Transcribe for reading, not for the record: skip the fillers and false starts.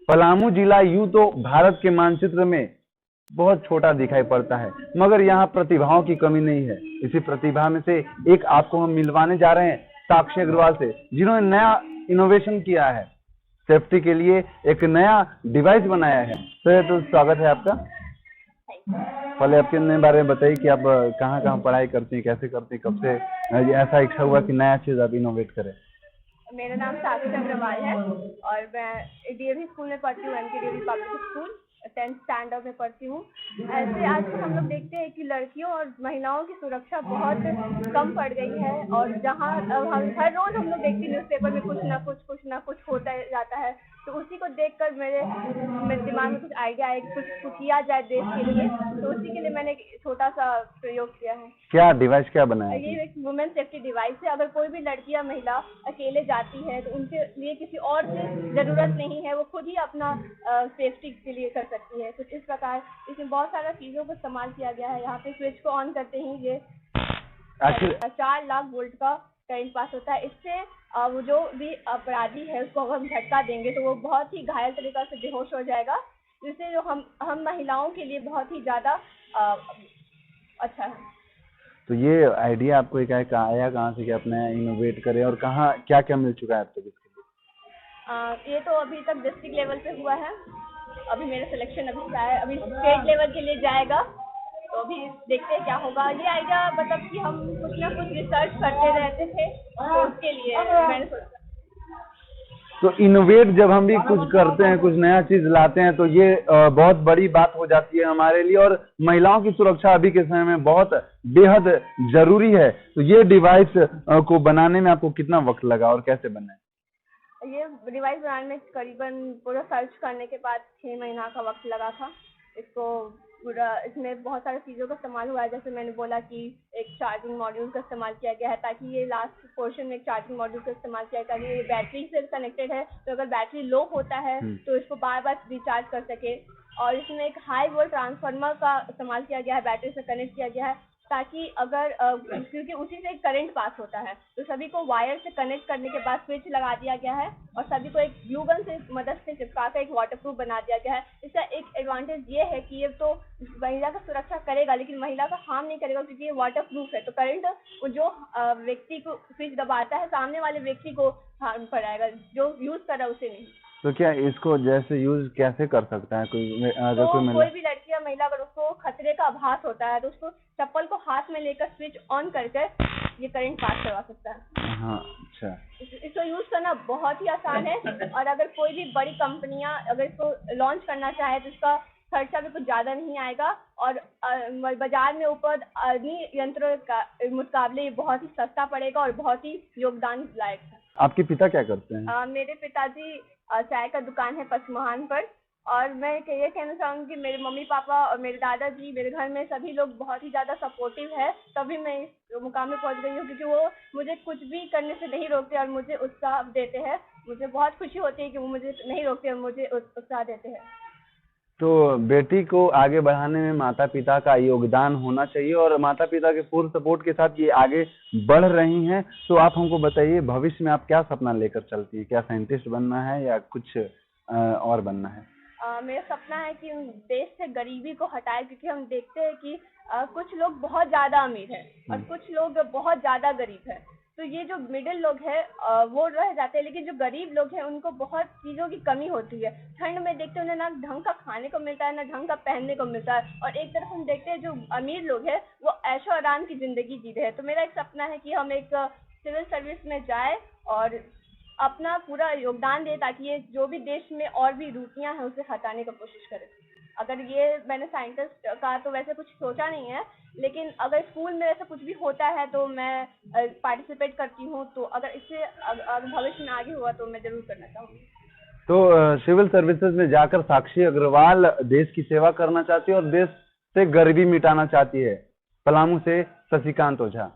पलामू जिला यूं तो भारत के मानचित्र में बहुत छोटा दिखाई पड़ता है, मगर यहाँ प्रतिभाओं की कमी नहीं है। इसी प्रतिभा में से एक आपको हम मिलवाने जा रहे हैं साक्षी अग्रवाल से, जिन्होंने नया इनोवेशन किया है, सेफ्टी के लिए एक नया डिवाइस बनाया है। तो स्वागत है आपका। पहले आपके अपने बारे में बताइए कि आप कहाँ कहाँ पढ़ाई करती हैं, कैसे करती हैं, कब से ऐसा इच्छा हुआ कि नया चीज आप इनोवेट करें। मेरा नाम साक्षी अग्रवाल है और मैं डीएवी स्कूल में पढ़ती हूँ, MK public school 10th standard में पढ़ती हूँ। ऐसे आजकल हम लोग देखते हैं कि लड़कियों और महिलाओं की सुरक्षा बहुत कम पड़ गई है और जहाँ हम हर रोज हम लोग देखते हैं न्यूज़पेपर में कुछ ना कुछ होता जाता है। तो उसी को देखकर मेरे दिमाग में कुछ आइडिया आया कि कुछ किया जाए देश के लिए, तो उसी के लिए मैंने एक छोटा सा प्रयोग किया है। क्या डिवाइस क्या बनाया? ये एक वुमेन सेफ्टी डिवाइस है। अगर कोई भी लड़की या महिला अकेले जाती है तो उनके लिए किसी और की जरूरत नहीं है, वो खुद ही अपना सेफ्टी के लिए कर सकती है। कुछ इस प्रकार इसमें बहुत सारा चीजों को इस्तेमाल किया गया है। यहाँ पे स्विच को ऑन करते ही ये 4 लाख वोल्ट का करंट पास होता है। इससे वो जो भी अपराधी है उसको अगर हम झटका देंगे तो वो बहुत ही घायल तरीका से बेहोश हो जाएगा, जिससे जो हम महिलाओं के लिए बहुत ही ज्यादा अच्छा है। तो ये आइडिया आपको एक आया कहाँ से कि अपने इनोवेट करें और कहाँ क्या क्या मिल चुका है अब तक इसके लिए? ये तो अभी तक डिस्ट्रिक्ट लेवल पे हुआ है। अभी मेरा सिलेक्शन अभी स्टेट लेवल के लिए जाएगा, तो अभी देखते हैं क्या होगा। ये आइडिया मतलब कि हम कुछ ना कुछ रिसर्च करते रहते थे, तो उसके लिए मैंने सोचा। तो इनोवेट जब हम भी कुछ करते हैं, कुछ नया चीज लाते हैं, तो ये बहुत बड़ी बात हो जाती है हमारे लिए, और महिलाओं की सुरक्षा अभी के समय में बहुत बेहद जरूरी है। तो ये डिवाइस को बनाने में आपको कितना वक्त लगा और कैसे बना? ये डिवाइस बनाने में करीबन पूरा सर्च करने के बाद 6 महीना का वक्त लगा था। इसको पूरा इसमें बहुत सारी चीज़ों का इस्तेमाल हुआ है। जैसे मैंने बोला कि एक चार्जिंग मॉड्यूल का इस्तेमाल किया गया है, ताकि ये लास्ट पोर्शन में एक चार्जिंग मॉड्यूल का इस्तेमाल किया है, ताकि ये बैटरी से कनेक्टेड है, तो अगर बैटरी लो होता है तो इसको बार बार रिचार्ज कर सके। और इसमें एक हाई वोल्ट ट्रांसफार्मर का इस्तेमाल किया गया है, बैटरी से कनेक्ट किया गया है, ताकि अगर क्योंकि उसी से एक करंट पास होता है, तो सभी को वायर से कनेक्ट करने के बाद स्विच लगा दिया गया है और सभी को एक ग्लू गन से मदद से चिपका कर एक वाटरप्रूफ बना दिया गया है। इसका एक एडवांटेज ये है कि ये तो महिला का सुरक्षा करेगा, लेकिन महिला का हार्म नहीं करेगा, क्योंकि ये वाटरप्रूफ है। तो करंट जो व्यक्ति को स्विच दबाता है, सामने वाले व्यक्ति को हार्म कराएगा, जो यूज कर रहा है उसे नहीं। तो क्या इसको जैसे यूज कैसे कर सकता है कोई भी लड़की या महिला अगर उसको खतरे का आभास होता है तो उसको चप्पल को हाथ में लेकर स्विच ऑन करके ये करंट पास करवा सकता है। हाँ, अच्छा। इसको यूज करना बहुत ही आसान है, और अगर कोई भी बड़ी कंपनियां अगर इसको लॉन्च करना चाहे तो इसका खर्चा भी कुछ ज्यादा नहीं आएगा, और बाजार में ऊपर अन्य यंत्रों का मुकाबले ये बहुत ही सस्ता पड़ेगा और बहुत ही योगदान लायक है। आपके पिता क्या करते हैं? मेरे पिताजी चाय का दुकान है पचमहान पर, और मैं ये कहना चाहूँगी कि मेरे मम्मी पापा और मेरे दादाजी, मेरे घर में सभी लोग बहुत ही ज़्यादा सपोर्टिव है, तभी मैं इस मुकाम में पहुँच गई हूँ, क्योंकि वो मुझे कुछ भी करने से नहीं रोकते और मुझे उत्साह देते हैं। मुझे बहुत खुशी होती है कि वो मुझे नहीं रोकते और मुझे उत्साह देते हैं। तो बेटी को आगे बढ़ाने में माता पिता का योगदान होना चाहिए, और माता पिता के पूर्ण सपोर्ट के साथ ये आगे बढ़ रही हैं। तो आप हमको बताइए, भविष्य में आप क्या सपना लेकर चलती है? क्या साइंटिस्ट बनना है या कुछ और बनना है? मेरा सपना है कि देश से गरीबी को हटाए, क्योंकि हम देखते हैं कि कुछ लोग बहुत ज़्यादा अमीर हैं और कुछ लोग बहुत ज़्यादा गरीब हैं। तो ये जो मिडिल लोग हैं वो रह जाते हैं, लेकिन जो गरीब लोग हैं उनको बहुत चीज़ों की कमी होती है। ठंड में देखते हैं उन्हें ना ढंग का खाने को मिलता है, ना ढंग का पहनने को मिलता है, और एक तरफ हम देखते हैं जो अमीर लोग हैं वो ऐशो आराम की ज़िंदगी जी रहे हैं। तो मेरा एक सपना है कि हम एक सिविल सर्विस में जाए और अपना पूरा योगदान दे, ताकि ये जो भी देश में और भी रूटियां हैं उसे हटाने की कोशिश करें। अगर ये मैंने साइंटिस्ट का तो वैसे कुछ सोचा नहीं है, लेकिन अगर स्कूल में ऐसा कुछ भी होता है तो मैं पार्टिसिपेट करती हूँ। तो अगर इससे भविष्य में आगे हुआ तो मैं जरूर करना चाहूँगी। तो सिविल सर्विसेज में जाकर साक्षी अग्रवाल देश की सेवा करना चाहती है और देश से गरीबी मिटाना चाहती है। पलामू से शशिकांत ओझा।